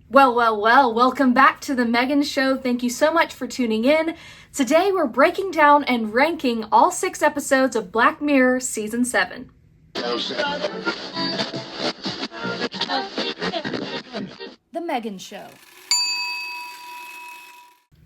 Well, welcome back to the Megan Show. Thank you so much for tuning in. Today we're breaking down and ranking all 6 episodes of Black Mirror Season 7. The Megan Show.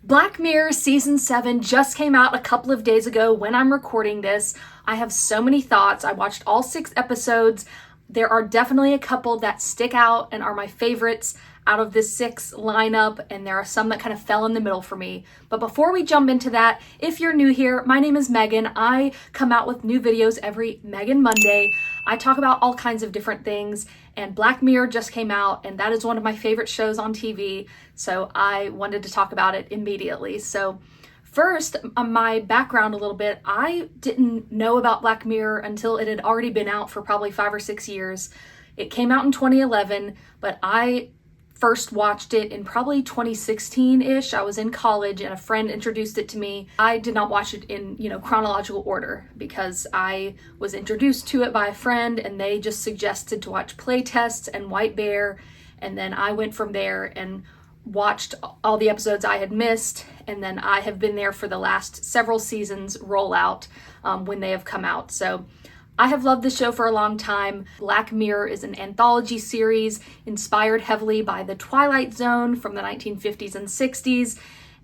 Black Mirror Season 7 just came out a couple of days ago when I'm recording this. I have so many thoughts. I watched all 6 episodes. There are definitely a couple that stick out and are my favorites out of this 6 lineup, and there are some that kind of fell in the middle for me. But before we jump into that, if you're new here, my name is Megan. I come out with new videos every Megan Monday. I talk about all kinds of different things, and Black Mirror just came out, and that is one of my favorite shows on TV, so I wanted to talk about it immediately. So first, my background a little bit. I didn't know about Black Mirror until it had already been out for probably 5 or 6 years. It came out in 2011, but I first watched it in probably 2016-ish. I was in college and a friend introduced it to me. I did not watch it in, chronological order because I was introduced to it by a friend and they just suggested to watch Playtests and White Bear, and then I went from there and watched all the episodes I had missed, and then I have been there for the last several seasons rollout when they have come out. So I have loved this show for a long time. Black Mirror is an anthology series inspired heavily by The Twilight Zone from the 1950s and 60s,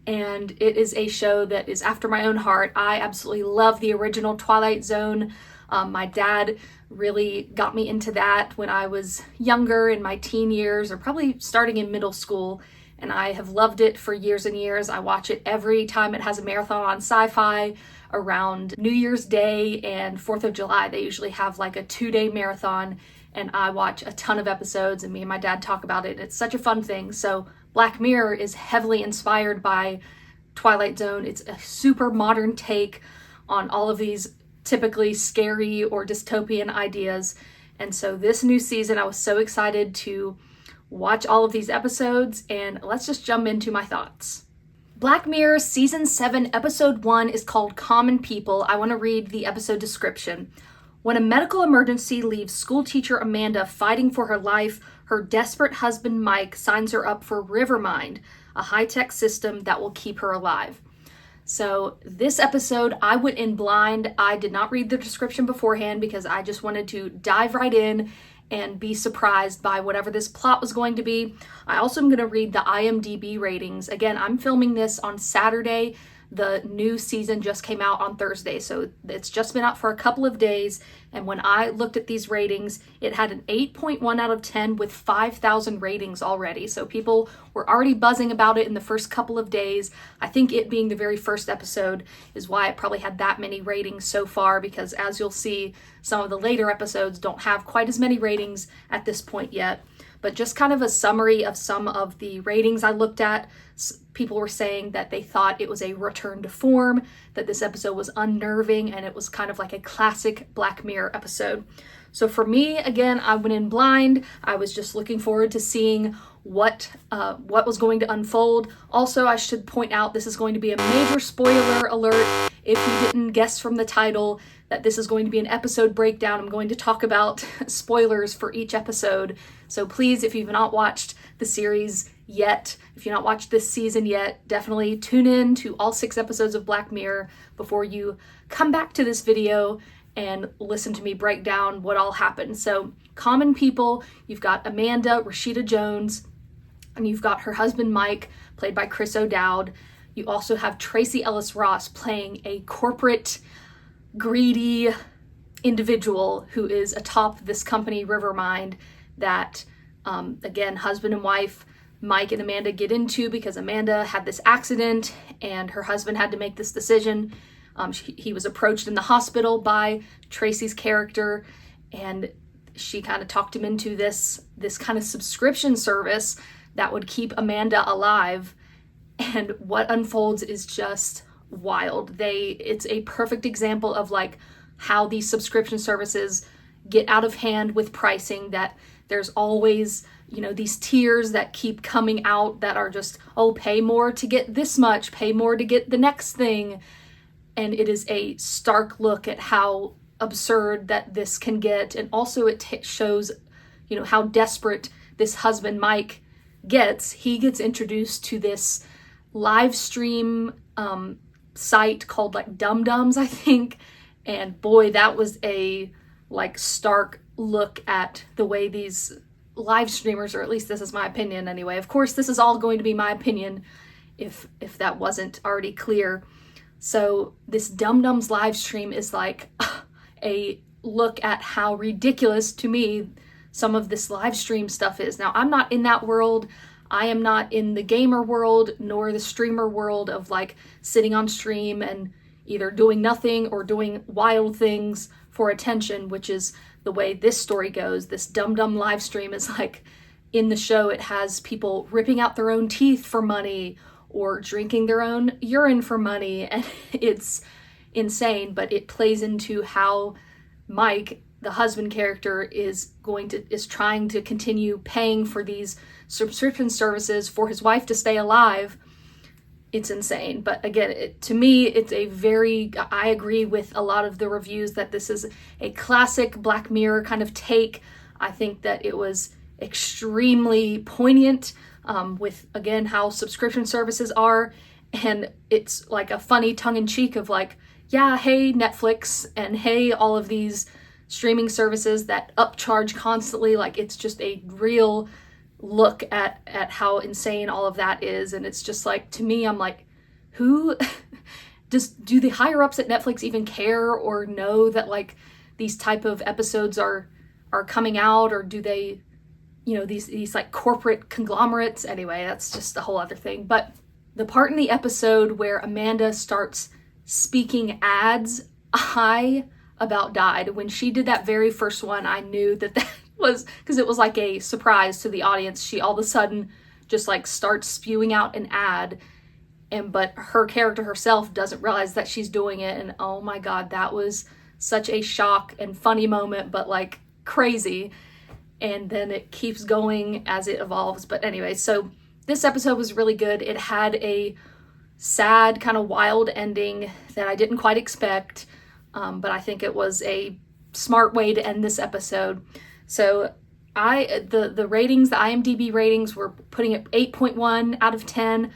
and it is a show that is after my own heart. I absolutely love the original Twilight Zone. My dad really got me into that when I was younger, in my teen years, or probably starting in middle school, and I have loved it for years and years. I watch it every time it has a marathon on Sci-Fi. Around New Year's Day and 4th of July, they usually have like a 2-day marathon, and I watch a ton of episodes, and me and my dad talk about it. It's such a fun thing. So Black Mirror is heavily inspired by Twilight Zone. It's a super modern take on all of these typically scary or dystopian ideas. And so this new season, I was so excited to watch all of these episodes, and let's just jump into my thoughts. Black Mirror Season 7, Episode 1 is called Common People. I want to read the episode description. When a medical emergency leaves schoolteacher Amanda fighting for her life, her desperate husband Mike signs her up for Rivermind, a high-tech system that will keep her alive. So this episode, I went in blind. I did not read the description beforehand because I just wanted to dive right in and be surprised by whatever this plot was going to be. I also am going to read the IMDb ratings. Again, I'm filming this on Saturday. The new season just came out on Thursday, so it's just been out for a couple of days. And when I looked at these ratings, it had an 8.1 out of 10 with 5,000 ratings already. So people were already buzzing about it in the first couple of days. I think it being the very first episode is why it probably had that many ratings so far, because as you'll see, some of the later episodes don't have quite as many ratings at this point yet. But just kind of a summary of some of the ratings I looked at. People were saying that they thought it was a return to form, that this episode was unnerving, and it was kind of like a classic Black Mirror episode. So for me, again, I went in blind. I was just looking forward to seeing what was going to unfold. Also, I should point out this is going to be a major spoiler alert. If you didn't guess from the title that this is going to be an episode breakdown, I'm going to talk about spoilers for each episode. So please, if you've not watched the series yet, if you've not watched this season yet, definitely tune in to all 6 episodes of Black Mirror before you come back to this video and listen to me break down what all happened. So Common People, you've got Amanda, Rashida Jones, and you've got her husband Mike, played by Chris O'Dowd. You also have Tracee Ellis Ross playing a corporate, greedy individual who is atop this company, Rivermind, that, again, husband and wife, Mike and Amanda, get into because Amanda had this accident and her husband had to make this decision. He was approached in the hospital by Tracee's character, and she kind of talked him into this kind of subscription service that would keep Amanda alive. And what unfolds is just wild. It's a perfect example of like how these subscription services get out of hand with pricing, that there's always, these tiers that keep coming out that are just, pay more to get this much, pay more to get the next thing. And it is a stark look at how absurd that this can get. And also it shows, how desperate this husband, Mike, he gets introduced to this live stream site called like Dum Dums, I think. And boy, that was a like stark look at the way these live streamers, or at least this is my opinion anyway. Of course, this is all going to be my opinion if that wasn't already clear. So this Dum Dums live stream is like a look at how ridiculous, to me, some of this live stream stuff is. Now, I'm not in that world. I am not in the gamer world nor the streamer world of like sitting on stream and either doing nothing or doing wild things for attention, which is the way this story goes. This Dum Dum live stream is like, in the show, it has people ripping out their own teeth for money or drinking their own urine for money, and it's insane, but it plays into how Mike, the husband character, is trying to continue paying for these subscription services for his wife to stay alive. It's insane. But again, to me, I agree with a lot of the reviews that this is a classic Black Mirror kind of take. I think that it was extremely poignant with, again, how subscription services are. And it's like a funny tongue-in-cheek of like, yeah, hey, Netflix, and hey, all of these streaming services that upcharge constantly. Like, it's just a real look at how insane all of that is. And it's just like, to me, I'm like, who do the higher ups at Netflix even care or know that like these type of episodes are coming out, or do they, these like corporate conglomerates? Anyway, that's just a whole other thing. But the part in the episode where Amanda starts speaking ads, I about died. When she did that very first one, I knew that was because it was like a surprise to the audience. She all of a sudden just like starts spewing out an ad, but her character herself doesn't realize that she's doing it. And oh my God, that was such a shock and funny moment, but like crazy. And then it keeps going as it evolves. But anyway, so this episode was really good. It had a sad, kind of wild ending that I didn't quite expect, but I think it was a smart way to end this episode. So the ratings, the IMDb ratings, were putting it 8.1 out of 10.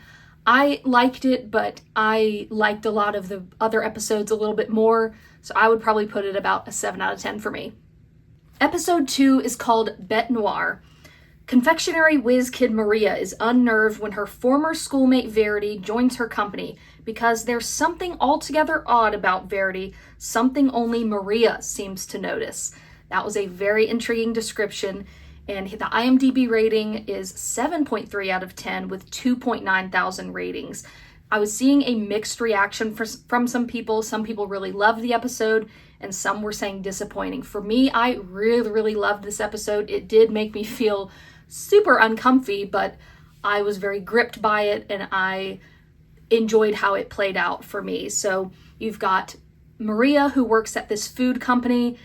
I liked it, but I liked a lot of the other episodes a little bit more, so I would probably put it about a 7 out of 10 for me. Episode 2 is called Bête Noire. Confectionery whiz kid Maria is unnerved when her former schoolmate Verity joins her company because there's something altogether odd about Verity, something only Maria seems to notice. That was a very intriguing description, and the IMDb rating is 7.3 out of 10 with 2.9 thousand ratings. I was seeing a mixed reaction from some people. Some people really loved the episode, and some were saying disappointing. For me, I really, really loved this episode. It did make me feel super uncomfy, but I was very gripped by it, and I enjoyed how it played out for me. So you've got Maria, who works at this food company,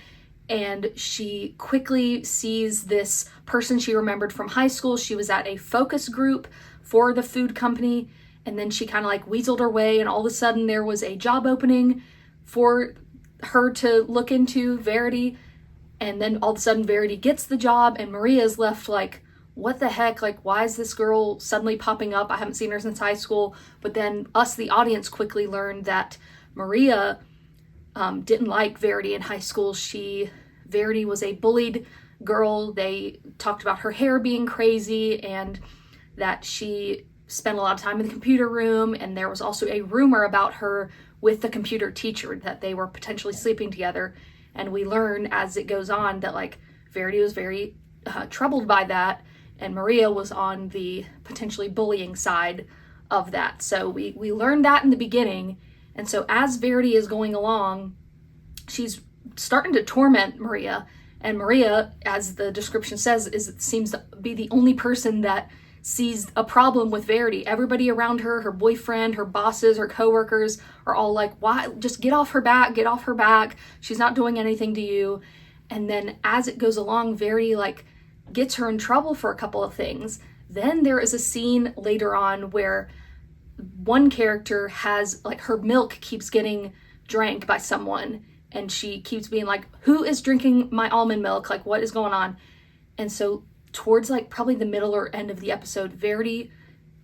and she quickly sees this person she remembered from high school. She was at a focus group for the food company, and then she kind of like weaseled her way, and all of a sudden there was a job opening for her to look into, Verity, and then all of a sudden Verity gets the job, and Maria's left like, what the heck, like, why is this girl suddenly popping up? I haven't seen her since high school. But then us, the audience, quickly learned that Maria didn't like Verity in high school. Verity was a bullied girl. They talked about her hair being crazy and that she spent a lot of time in the computer room. And there was also a rumor about her with the computer teacher, that they were potentially sleeping together. And we learn as it goes on that like Verity was very troubled by that, and Maria was on the potentially bullying side of that. So we learned that in the beginning. And so as Verity is going along, she's starting to torment Maria. And Maria, as the description says, seems to be the only person that sees a problem with Verity. Everybody around her, her boyfriend, her bosses, her coworkers, are all like, why? Just get off her back. She's not doing anything to you. And then as it goes along, Verity like gets her in trouble for a couple of things. Then there is a scene later on where one character has like, her milk keeps getting drank by someone, and she keeps being like, who is drinking my almond milk? Like, what is going on? And so towards like probably the middle or end of the episode, Verity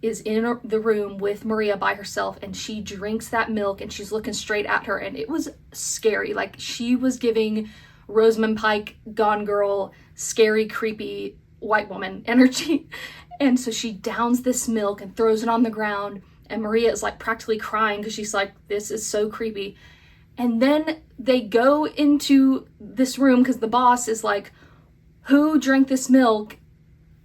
is in the room with Maria by herself, and she drinks that milk and she's looking straight at her, and it was scary. Like, she was giving Rosamund Pike, Gone Girl, scary, creepy white woman energy. And so she downs this milk and throws it on the ground, and Maria is like practically crying because she's like, this is so creepy. And then they go into this room because the boss is like, who drank this milk?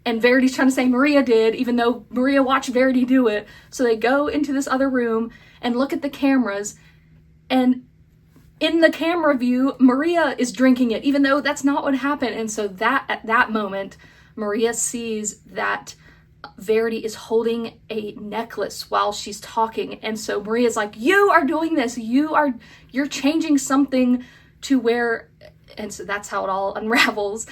And Verity's trying to say Maria did, even though Maria watched Verity do it. So they go into this other room and look at the cameras, and in the camera view, Maria is drinking it, even though that's not what happened. And so at that moment, Maria sees that Verity is holding a necklace while she's talking. And so Maria's like, you are doing this. You're changing something to where, and so that's how it all unravels.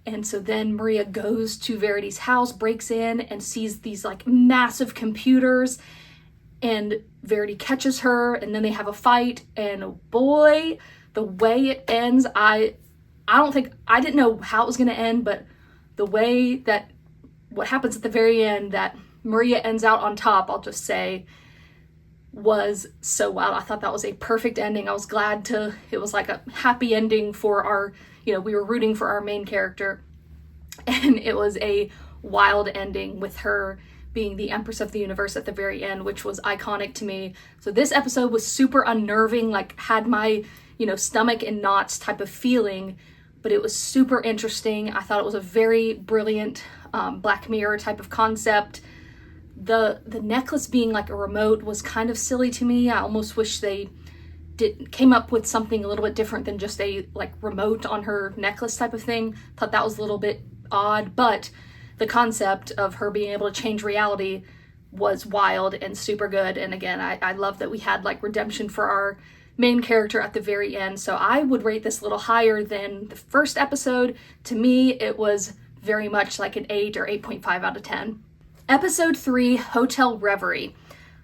And so then Maria goes to Verity's house, breaks in, and sees these like massive computers, and Verity catches her, and then they have a fight, and boy, the way it ends, I didn't know how it was going to end, but the way that what happens at the very end, that Maria ends out on top, I'll just say, was so wild. I thought that was a perfect ending. I was glad it was like a happy ending for our, we were rooting for our main character, and it was a wild ending with her being the Empress of the Universe at the very end, which was iconic to me. So this episode was super unnerving, like had my, stomach in knots type of feeling, but it was super interesting. I thought it was a very brilliant Black Mirror type of concept. The necklace being like a remote was kind of silly to me. I almost wish they came up with something a little bit different than just a like remote on her necklace type of thing. Thought that was a little bit odd, but the concept of her being able to change reality was wild and super good. And again, I love that we had like redemption for our main character at the very end. So I would rate this a little higher than the first episode. To me, it was very much like an 8 or 8.5 out of 10. Episode 3, Hotel Reverie.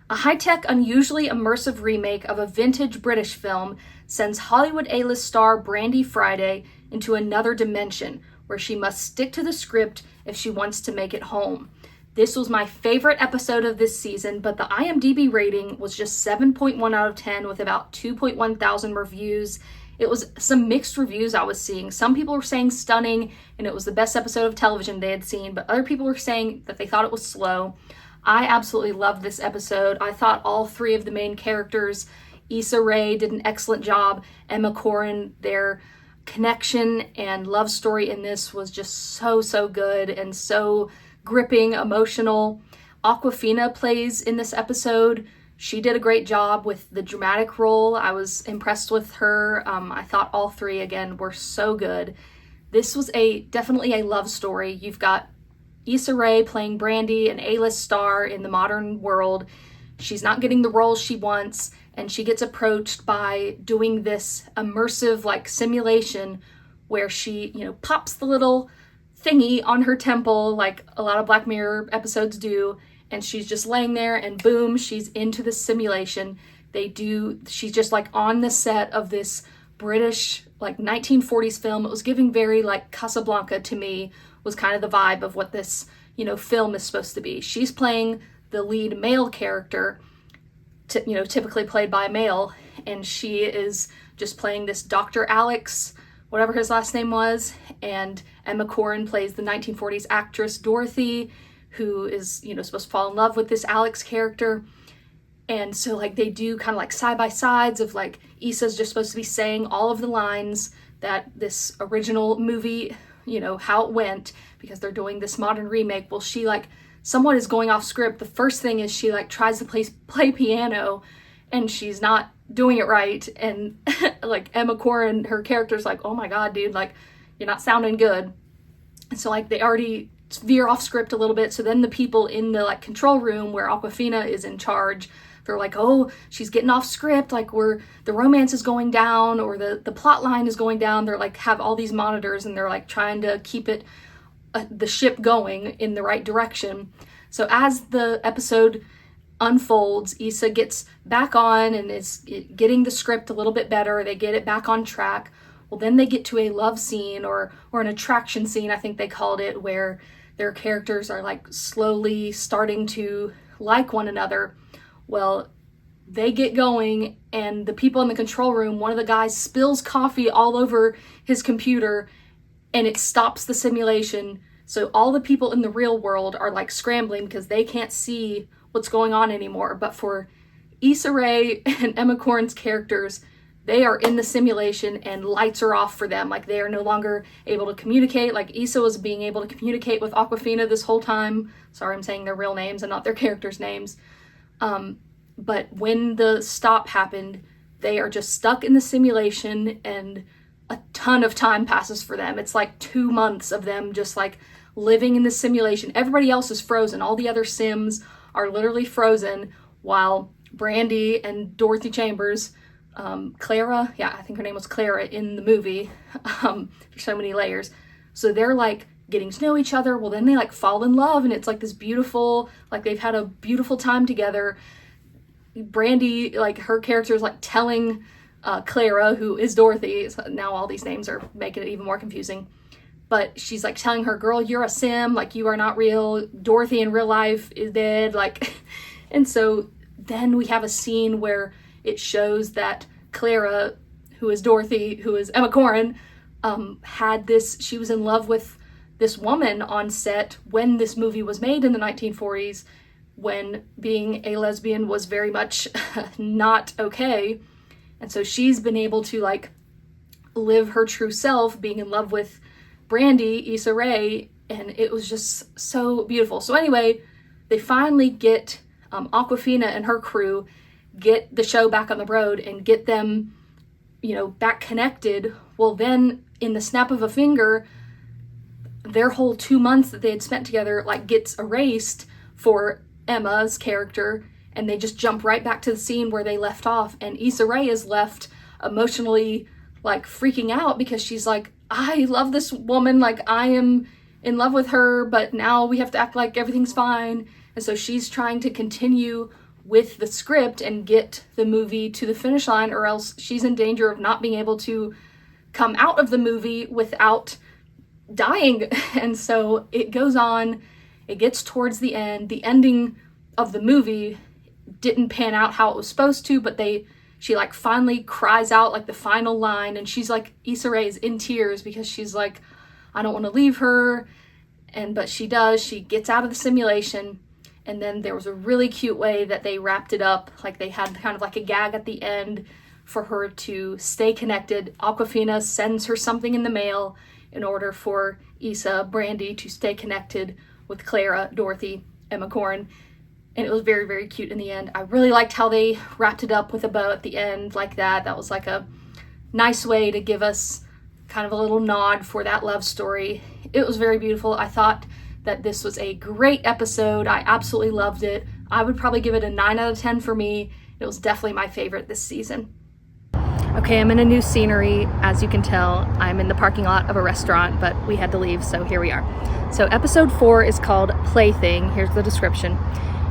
A high-tech, unusually immersive remake of a vintage British film sends Hollywood A-list star Brandy Friday into another dimension where she must stick to the script if she wants to make it home. This was my favorite episode of this season, but the IMDb rating was just 7.1 out of 10 with about 2.1 thousand reviews. It was some mixed reviews I was seeing. Some people were saying stunning and it was the best episode of television they had seen, but other people were saying that they thought it was slow. I absolutely loved this episode. I thought all three of the main characters, Issa Rae did an excellent job, Emma Corrin, their connection and love story in this was just so good and so gripping, emotional. Awkwafina plays in this episode. She did a great job with the dramatic role. I was impressed with her. I thought all three, again, were so good. This was definitely a love story. You've got Issa Rae playing Brandy, an A-list star in the modern world. She's not getting the role she wants, and she gets approached by doing this immersive like simulation where she, pops the little thingy on her temple like a lot of Black Mirror episodes do, and she's just laying there and boom, she's into the simulation. She's just like on the set of this British like 1940s film. It was giving very like Casablanca to me, was kind of the vibe of what this, film is supposed to be. She's playing the lead male character, typically played by a male, and she is just playing this Dr. Alex, whatever his last name was, and Emma Corrin plays the 1940s actress Dorothy, who is, supposed to fall in love with this Alex character. And so like they do kind of like side by sides of like Issa's just supposed to be saying all of the lines that this original movie, how it went, because they're doing this modern remake. Well, she like somewhat is going off script. The first thing is she like tries to play piano and she's not doing it right. And like Emma Corrin, her character's like, oh my God, dude, like you're not sounding good. And so like they already veer off script a little bit. So then the people in the like control room where Awkwafina is in charge, they're like, oh, she's getting off script, like the romance is going down or the plot line is going down. They're like have all these monitors and they're like trying to keep it the ship going in the right direction. So as the episode unfolds, Issa gets back on and is getting the script a little bit better. They get it back on track. Well, then they get to a love scene or an attraction scene, I think they called it, where their characters are like slowly starting to like one another. Well, they get going, and the people in the control room, one of the guys spills coffee all over his computer, and it stops the simulation. So all the people in the real world are like scrambling because they can't see what's going on anymore. But for Issa Rae and Emma Corrin's characters, they are in the simulation and lights are off for them. Like, they are no longer able to communicate. Like, Issa was being able to communicate with Awkwafina this whole time. Sorry, I'm saying their real names and not their characters' names. But when the stop happened, they are just stuck in the simulation, and a ton of time passes for them. It's like 2 months of them just like living in the simulation. Everybody else is frozen. All the other Sims are literally frozen, while Brandy and Dorothy Chambers, Clara, yeah, I think her name was Clara in the movie. There's so many layers. So they're like getting to know each other. Well, then they like fall in love, and it's like this beautiful, like they've had a beautiful time together. Brandy, like her character is like telling Clara, who is Dorothy, so now all these names are making it even more confusing, but she's like telling her, girl, you're a sim, like you are not real. Dorothy in real life is dead, like. And so then we have a scene where it shows that Clara, who is Dorothy, who is Emma Corrin, she was in love with this woman on set when this movie was made in the 1940s, when being a lesbian was very much not okay. And so she's been able to like live her true self, being in love with Brandy, Issa Rae, and it was just so beautiful. So anyway, they finally get Awkwafina and her crew get the show back on the road and get them, back connected. Well, then in the snap of a finger, their whole 2 months that they had spent together like gets erased for Emma's character, and they just jump right back to the scene where they left off, and Issa Rae is left emotionally like freaking out because she's like, I love this woman, like I am in love with her, but now we have to act like everything's fine. And so she's trying to continue with the script and get the movie to the finish line, or else she's in danger of not being able to come out of the movie without dying. And so it goes on. It gets towards the end. The ending of the movie didn't pan out how it was supposed to, but she like finally cries out like the final line, and she's like, Issa Rae is in tears because she's like, I don't want to leave her. But she does. She gets out of the simulation, and then there was a really cute way that they wrapped it up. Like they had kind of like a gag at the end for her to stay connected. Awkwafina sends her something in the mail in order for Issa, Brandy, to stay connected with Clara, Dorothy, Emma Corrin, and it was very, very cute in the end. I really liked how they wrapped it up with a bow at the end like that. That was like a nice way to give us kind of a little nod for that love story. It was very beautiful. I thought that this was a great episode. I absolutely loved it. I would probably give it a 9 out of 10 for me. It was definitely my favorite this season. Okay, I'm in a new scenery. As you can tell, I'm in the parking lot of a restaurant, but we had to leave, so here we are. So episode 4 is called Plaything. Here's the description.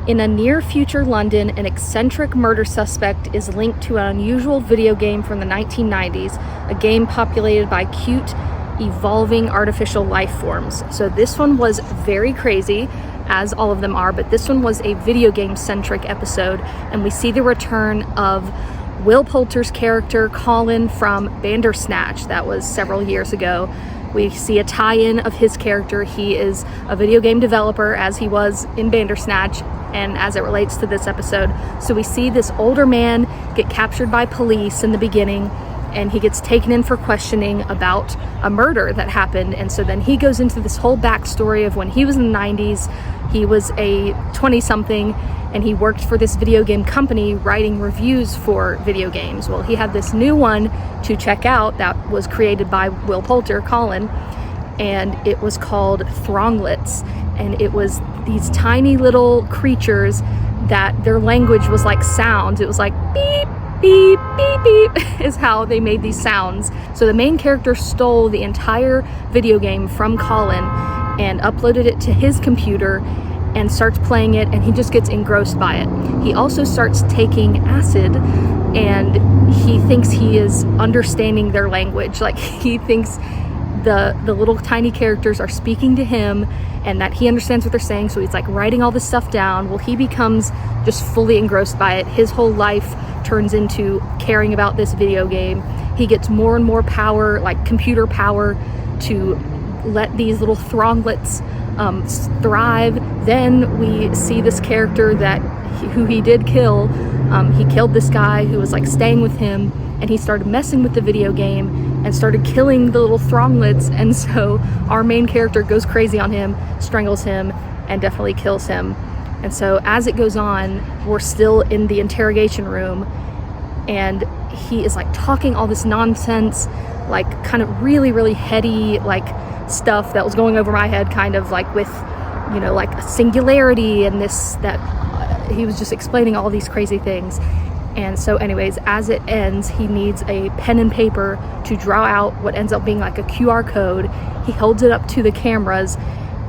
In a near-future London, an eccentric murder suspect is linked to an unusual video game from the 1990s, a game populated by cute, evolving artificial life forms. So this one was very crazy, as all of them are, but this one was a video game-centric episode, and we see the return of Will Poulter's character, Colin, from Bandersnatch. That was several years ago. We see a tie-in of his character. He is a video game developer, as he was in Bandersnatch, and as it relates to this episode. So we see this older man get captured by police in the beginning, and he gets taken in for questioning about a murder that happened. And so then he goes into this whole backstory of when he was in the 90s, he was a 20-something, and he worked for this video game company writing reviews for video games. Well, he had this new one to check out that was created by Will Poulter, Colin, and it was called Thronglets. And it was these tiny little creatures that their language was like sounds. It was like beep, beep, beep, beep is how they made these sounds. So the main character stole the entire video game from Colin and uploaded it to his computer and starts playing it, and he just gets engrossed by it. He also starts taking acid, and he thinks he is understanding their language. Like, he thinks the little tiny characters are speaking to him and that he understands what they're saying, so he's like writing all this stuff down. Well, he becomes just fully engrossed by it. His whole life turns into caring about this video game. He gets more and more power, like computer power, to let these little thronglets thrive. Then we see this character who he did kill. He killed this guy who was like staying with him, and he started messing with the video game and started killing the little thronglets. And so our main character goes crazy on him, strangles him, and definitely kills him. And so as it goes on, we're still in the interrogation room, and he is like talking all this nonsense, like kind of really, really heady, like stuff that was going over my head, kind of like with, you know, like a singularity and this, that he was just explaining all these crazy things. And so anyways, as it ends, he needs a pen and paper to draw out what ends up being like a QR code. He holds it up to the cameras,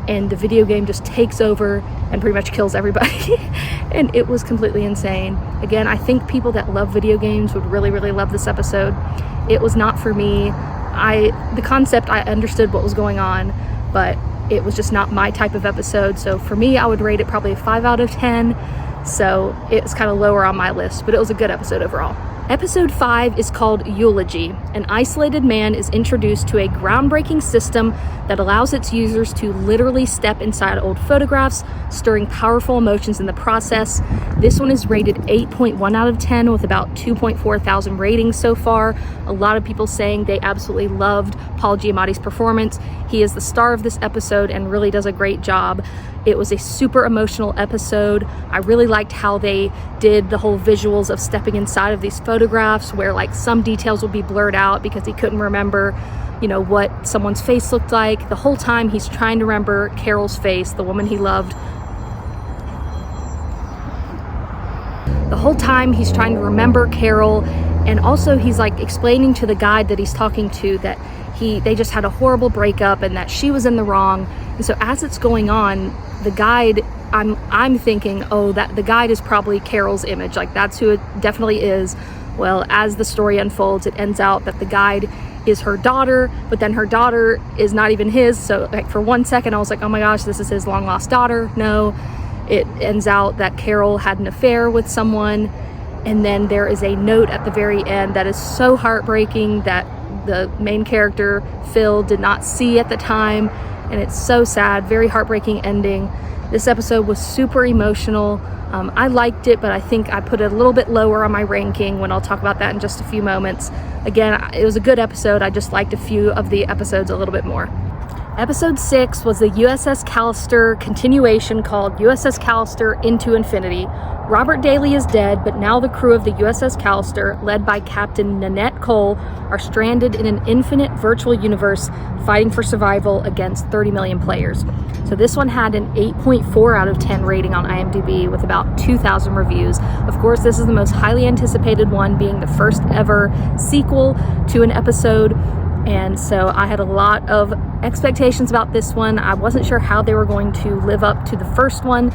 and the video game just takes over and pretty much kills everybody. And it was completely insane. Again, I think people that love video games would really, really love this episode. It was not for me. The concept, I understood what was going on, but it was just not my type of episode. So for me, I would rate it probably a 5 out of 10. So it's kind of lower on my list, but it was a good episode overall. Episode 5 is called Eulogy. An isolated man is introduced to a groundbreaking system that allows its users to literally step inside old photographs, stirring powerful emotions in the process. This one is rated 8.1 out of 10 with about 2.4 thousand ratings so far. A lot of people saying they absolutely loved Paul Giamatti's performance. He is the star of this episode and really does a great job. It was a super emotional episode. I really liked how they did the whole visuals of stepping inside of these photographs, where like some details will be blurred out because he couldn't remember, you know, what someone's face looked like. The whole time he's trying to remember Carol's face, the woman he loved. The whole time he's trying to remember Carol, and also he's like explaining to the guide that he's talking to that they just had a horrible breakup and that she was in the wrong. And so as it's going on, the guide, I'm thinking, oh, that the guide is probably Carol's image, like that's who it definitely is. Well, as the story unfolds, it ends out that the guide is her daughter, but then her daughter is not even his. So like for 1 second I was like, oh my gosh, this is his long lost daughter. No, it ends out that Carol had an affair with someone. And then there is a note at the very end that is so heartbreaking that the main character Phil did not see at the time, and it's so sad. Very heartbreaking ending. This episode was super emotional. I liked it, but I think I put it a little bit lower on my ranking when I'll talk about that in just a few moments. Again, it was a good episode. I just liked a few of the episodes a little bit more. Episode 6 was the USS Callister continuation called USS Callister Into Infinity. Robert Daly is dead, but now the crew of the USS Callister, led by Captain Nanette Cole, are stranded in an infinite virtual universe fighting for survival against 30 million players. So this one had an 8.4 out of 10 rating on IMDb with about 2,000 reviews. Of course, this is the most highly anticipated one, being the first ever sequel to an episode. And so I had a lot of expectations about this one. I wasn't sure how they were going to live up to the first one,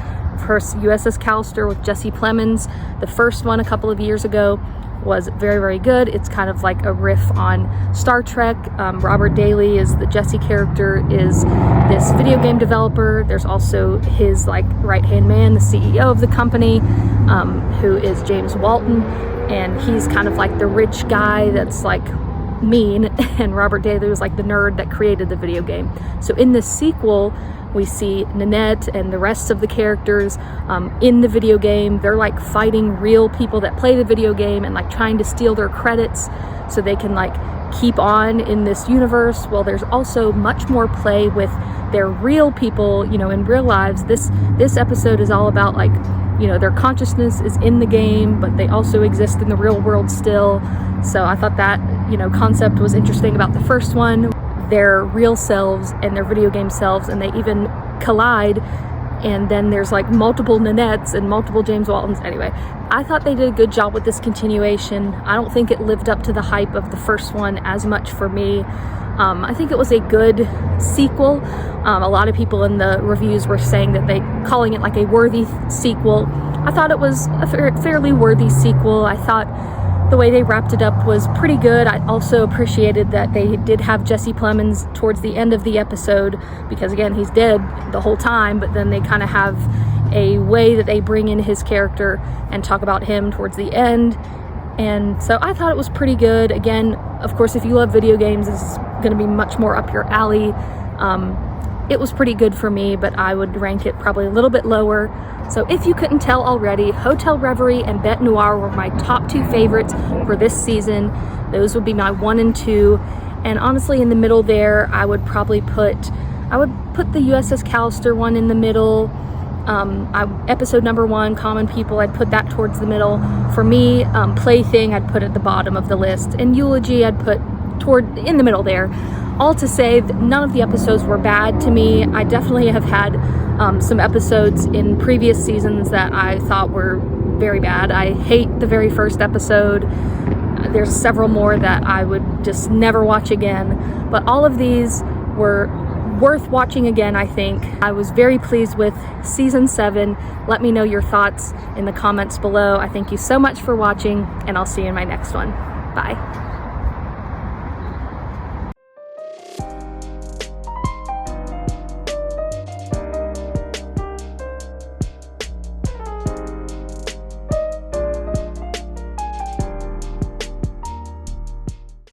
first USS Callister with Jesse Plemons. The first one a couple of years ago was very, very good. It's kind of like a riff on Star Trek. Robert Daly is the Jesse character, is this video game developer. There's also his like right-hand man, the CEO of the company, who is James Walton. And he's kind of like the rich guy that's like mean, and Robert Daly was like the nerd that created the video game. So in this sequel, we see Nanette and the rest of the characters in the video game. They're like fighting real people that play the video game and like trying to steal their credits so they can like keep on in this universe. Well, there's also much more play with their real people, you know, in real lives. This episode is all about like, you know, their consciousness is in the game, but they also exist in the real world still. So I thought that, you know, concept was interesting about the first one. Their real selves and their video game selves, and they even collide, and then there's like multiple Nanettes and multiple James Waltons. Anyway, I thought they did a good job with this continuation. I don't think it lived up to the hype of the first one as much for me. I think it was a good sequel. A lot of people in the reviews were saying that calling it like a worthy sequel. I thought it was a fairly worthy sequel. I thought the way they wrapped it up was pretty good. I also appreciated that they did have Jesse Plemons towards the end of the episode, because again, he's dead the whole time, but then they kind of have a way that they bring in his character and talk about him towards the end. And so I thought it was pretty good. Again, of course, if you love video games, this is going to be much more up your alley. It was pretty good for me, but I would rank it probably a little bit lower. So if you couldn't tell already, Hotel Reverie and Bête Noire were my top 2 favorites for this season. Those would be my 1 and 2. And honestly, in the middle there, I would put the USS Callister one in the middle. Episode number 1, Common People, I'd put that towards the middle. For me, Plaything, I'd put at the bottom of the list. And Eulogy, I'd put in the middle there. All to say that none of the episodes were bad to me. I definitely have had some episodes in previous seasons that I thought were very bad. I hate the very first episode. There's several more that I would just never watch again. But all of these were worth watching again, I think. I was very pleased with season 7. Let me know your thoughts in the comments below. I thank you so much for watching, and I'll see you in my next one. Bye.